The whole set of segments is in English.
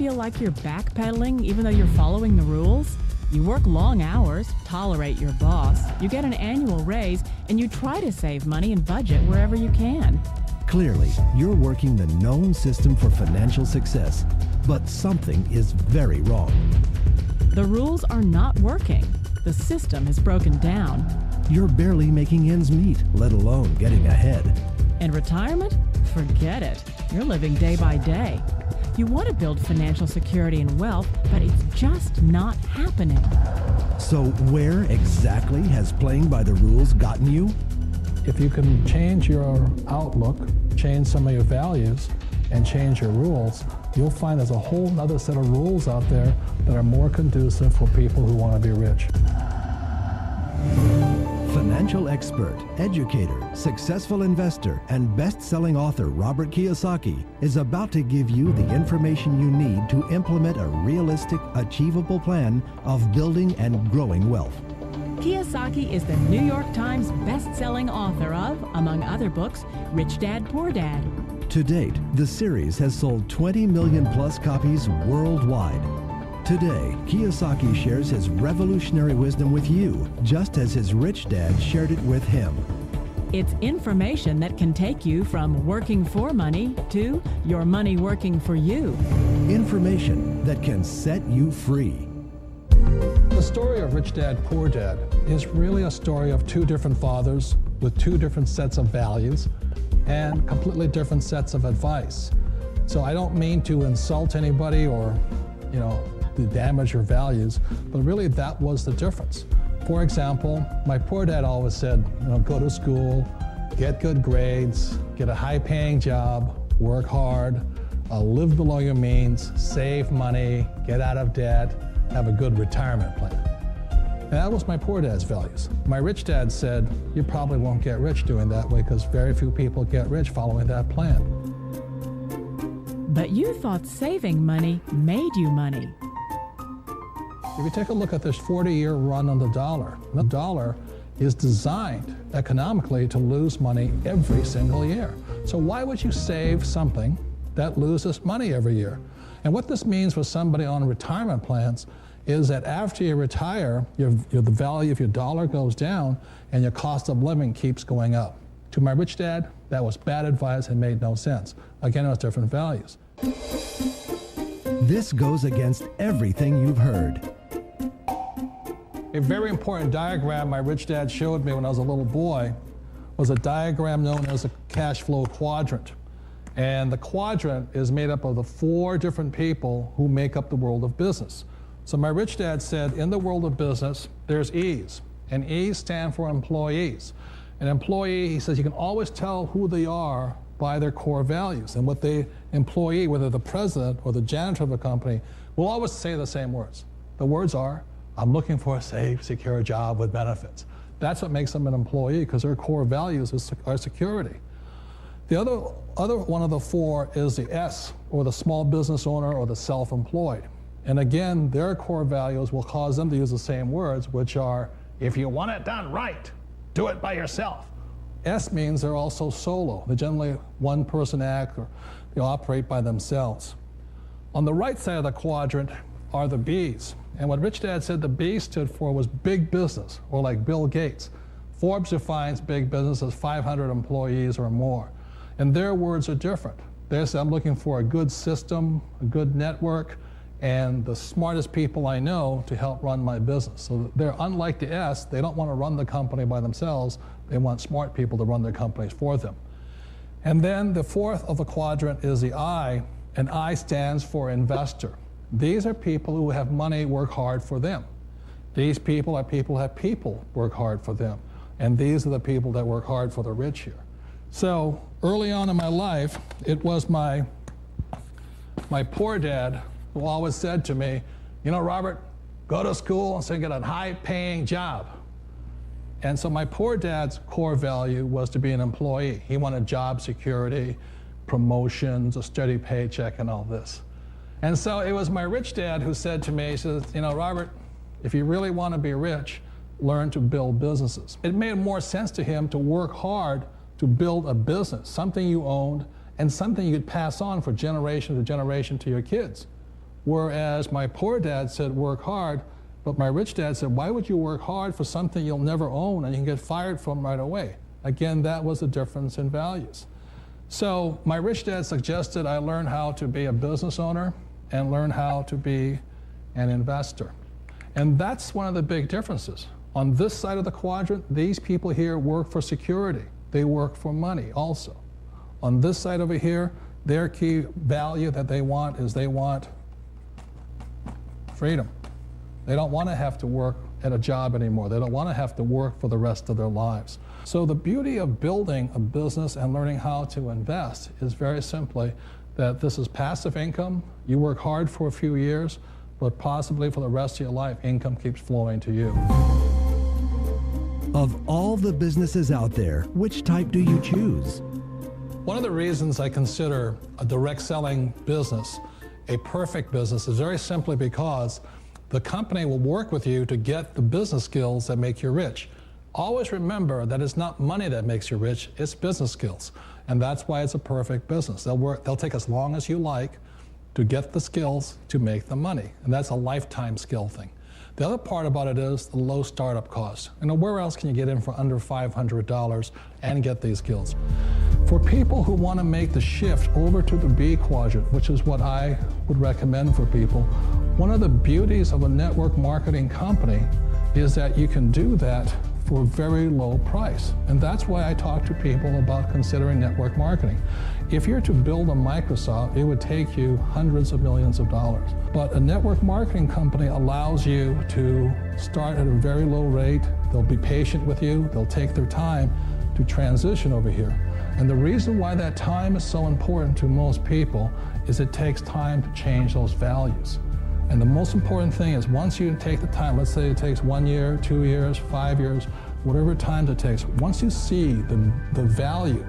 feel like you're backpedaling even though you're following the rules? You work long hours, tolerate your boss, you get an annual raise, and you try to save money and budget wherever you can. Clearly, you're working the known system for financial success, but something is very wrong. The rules are not working. The system has broken down. You're barely making ends meet, let alone getting ahead. And retirement? Forget it. You're living day by day. You want to build financial security and wealth, but it's just not happening. So where exactly has playing by the rules gotten you? If you can change your outlook, change some of your values, and change your rules, you'll find there's a whole other set of rules out there that are more conducive for people who want to be rich. Financial expert, educator, successful investor, and best-selling author Robert Kiyosaki is about to give you the information you need to implement a realistic, achievable plan of building and growing wealth. Kiyosaki is the New York Times best-selling author of, among other books, Rich Dad, Poor Dad. To date, the series has sold 20 million plus copies worldwide. Today, Kiyosaki shares his revolutionary wisdom with you, just as his rich dad shared it with him. It's information that can take you from working for money to your money working for you. Information that can set you free. The story of Rich Dad, Poor Dad is really a story of two different fathers with two different sets of values and completely different sets of advice. So I don't mean to insult anybody or, to damage your values, but really that was the difference. For example, my poor dad always said, go to school, get good grades, get a high-paying job, work hard, live below your means, save money, get out of debt, have a good retirement plan. And that was my poor dad's values. My rich dad said, you probably won't get rich doing that way because very few people get rich following that plan. But you thought saving money made you money. If you take a look at this 40-year run on the dollar is designed economically to lose money every single year. So why would you save something that loses money every year? And what this means for somebody on retirement plans is that after you retire, the value of your dollar goes down and your cost of living keeps going up. To my rich dad, that was bad advice and made no sense. Again, it was different values. This goes against everything you've heard. A very important diagram my rich dad showed me when I was a little boy was a diagram known as a cash flow quadrant. And the quadrant is made up of the 4 different people who make up the world of business. So my rich dad said, in the world of business, there's E's, and E's stand for employees. An employee, he says, you can always tell who they are by their core values. And what the employee, whether the president or the janitor of a company, will always say the same words. The words are, I'm looking for a safe, secure job with benefits. That's what makes them an employee, because their core values are security. The other one of the 4 is the S, or the small business owner or the self-employed. And again, their core values will cause them to use the same words, which are, if you want it done right, do it by yourself. S means they're also solo. They're generally one-person act, or they operate by themselves. On the right side of the quadrant are the B's. And what Rich Dad said the B stood for was big business, or like Bill Gates. Forbes defines big business as 500 employees or more. And their words are different. They say, I'm looking for a good system, a good network, and the smartest people I know to help run my business. So they're unlike the S. They don't want to run the company by themselves. They want smart people to run their companies for them. And then the 4th of the quadrant is the I, and I stands for investor. These are people who have money work hard for them. These people are people who have people work hard for them. And these are the people that work hard for the rich here. So early on in my life, it was my poor dad who always said to me, Robert, go to school and so get a high-paying job. And so my poor dad's core value was to be an employee. He wanted job security, promotions, a steady paycheck, and all this. And so it was my rich dad who said to me, he says, Robert, if you really want to be rich, learn to build businesses. It made more sense to him to work hard to build a business, something you owned and something you could pass on for generation to generation to your kids. Whereas my poor dad said, work hard, but my rich dad said, why would you work hard for something you'll never own and you can get fired from right away? Again, that was the difference in values. So my rich dad suggested I learn how to be a business owner and learn how to be an investor. And that's one of the big differences. On this side of the quadrant, these people here work for security. They work for money also. On this side over here, their key value that they want is they want freedom. They don't want to have to work at a job anymore. They don't want to have to work for the rest of their lives. So the beauty of building a business and learning how to invest is very simply that this is passive income. You work hard for a few years, but possibly for the rest of your life, income keeps flowing to you. Of all the businesses out there, which type do you choose? One of the reasons I consider a direct selling business a perfect business is very simply because the company will work with you to get the business skills that make you rich. Always remember that it's not money that makes you rich, it's business skills. And that's why it's a perfect business. They'll take as long as you like to get the skills to make the money. And that's a lifetime skill thing. The other part about it is the low startup cost. Where else can you get in for under $500 and get these skills? For people who want to make the shift over to the B quadrant, which is what I would recommend for people, one of the beauties of a network marketing company is that you can do that for a very low price. And that's why I talk to people about considering network marketing. If you're to build a Microsoft, it would take you hundreds of millions of dollars. But a network marketing company allows you to start at a very low rate. They'll be patient with you. They'll take their time to transition over here. And the reason why that time is so important to most people is it takes time to change those values. And the most important thing is once you take the time, let's say it takes 1 year, 2 years, 5 years, whatever time it takes, once you see the value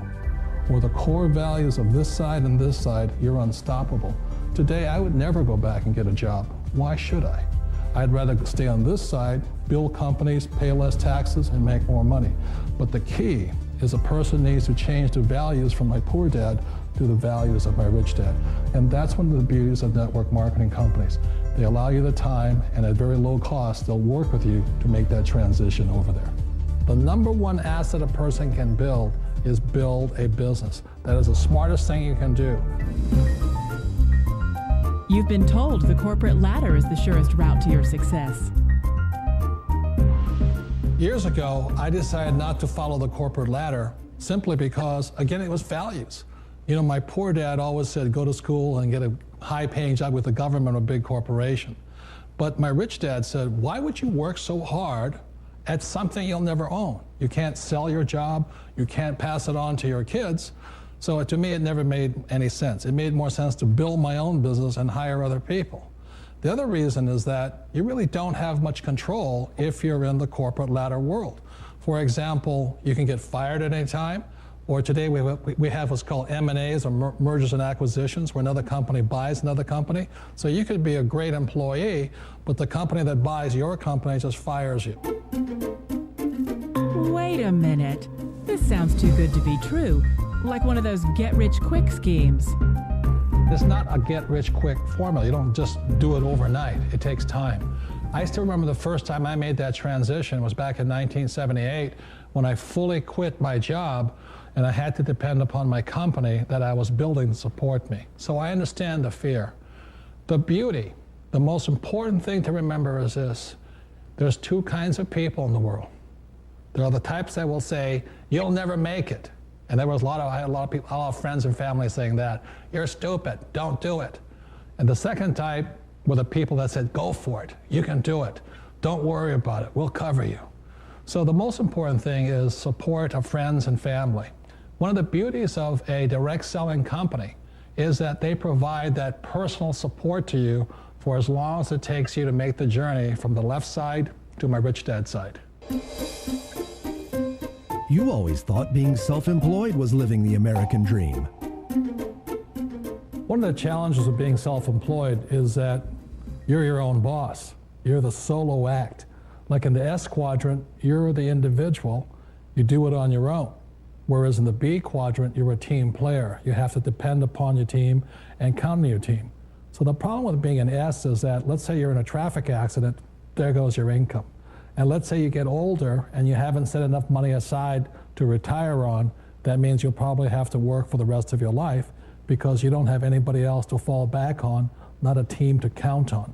or the core values of this side and this side, you're unstoppable. Today, I would never go back and get a job. Why should I? I'd rather stay on this side, build companies, pay less taxes, and make more money. But the key is a person needs to change the values from my poor dad to the values of my rich dad. And that's one of the beauties of network marketing companies. They allow you the time, and at very low cost, they'll work with you to make that transition over there. The number one asset a person can build is build a business. That is the smartest thing you can do. You've been told the corporate ladder is the surest route to your success. Years ago, I decided not to follow the corporate ladder simply because, again, it was values. My poor dad always said, go to school and get a high-paying job with the government or a big corporation. But my rich dad said, why would you work so hard at something you'll never own? You can't sell your job, you can't pass it on to your kids. So to me, it never made any sense. It made more sense to build my own business and hire other people. The other reason is that you really don't have much control if you're in the corporate ladder world. For example, you can get fired at any time, or today we have what's called M&As, or mergers and acquisitions, where another company buys another company. So you could be a great employee, but the company that buys your company just fires you. Wait a minute. This sounds too good to be true. Like one of those get-rich-quick schemes. It's not a get-rich-quick formula. You don't just do it overnight. It takes time. I still remember the first time I made that transition was back in 1978 when I fully quit my job and I had to depend upon my company that I was building to support me. So I understand the fear. The beauty, the most important thing to remember is this. There's two kinds of people in the world. There are the types that will say, you'll never make it. And I had a lot of people, a lot of friends and family saying that. You're stupid, don't do it. And the second type were the people that said, go for it, you can do it. Don't worry about it, we'll cover you. So the most important thing is support of friends and family. One of the beauties of a direct selling company is that they provide that personal support to you for as long as it takes you to make the journey from the left side to my rich dad side. You always thought being self-employed was living the American dream. One of the challenges of being self-employed is that you're your own boss. You're the solo act. Like in the S quadrant, you're the individual. You do it on your own. Whereas in the B quadrant, you're a team player. You have to depend upon your team and count on your team. So the problem with being an S is that, let's say you're in a traffic accident, there goes your income. And let's say you get older and you haven't set enough money aside to retire on, that means you'll probably have to work for the rest of your life because you don't have anybody else to fall back on, not a team to count on.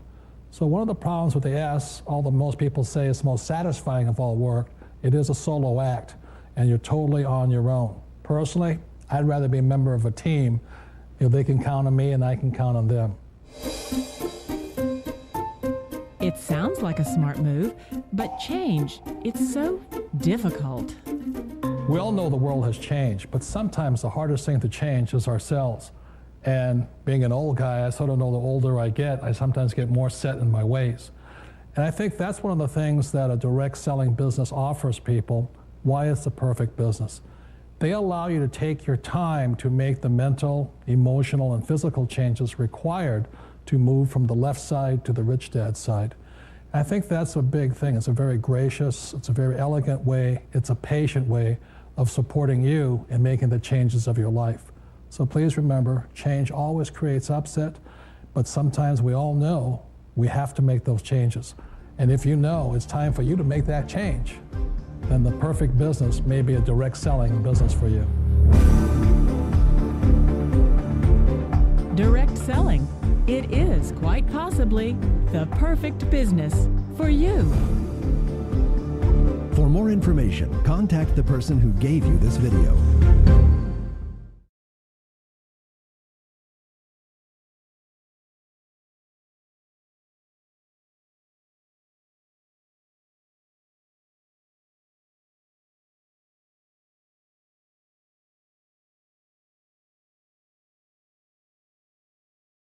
So one of the problems with the S, although most people say it's the most satisfying of all work, it is a solo act, and you're totally on your own. Personally, I'd rather be a member of a team if they can count on me and I can count on them. It sounds like a smart move, but change, it's so difficult. We all know the world has changed, but sometimes the hardest thing to change is ourselves. And being an old guy, I sort of know the older I get, I sometimes get more set in my ways. And I think that's one of the things that a direct selling business offers people, why it's the perfect business. They allow you to take your time to make the mental, emotional, and physical changes required to move from the left side to the rich dad side. I think that's a big thing. It's a very gracious, it's a very elegant way, it's a patient way of supporting you in making the changes of your life. So please remember, change always creates upset, but sometimes we all know we have to make those changes. And if you know it's time for you to make that change, then the perfect business may be a direct selling business for you. Direct selling. It is quite possibly the perfect business for you. For more information, contact the person who gave you this video.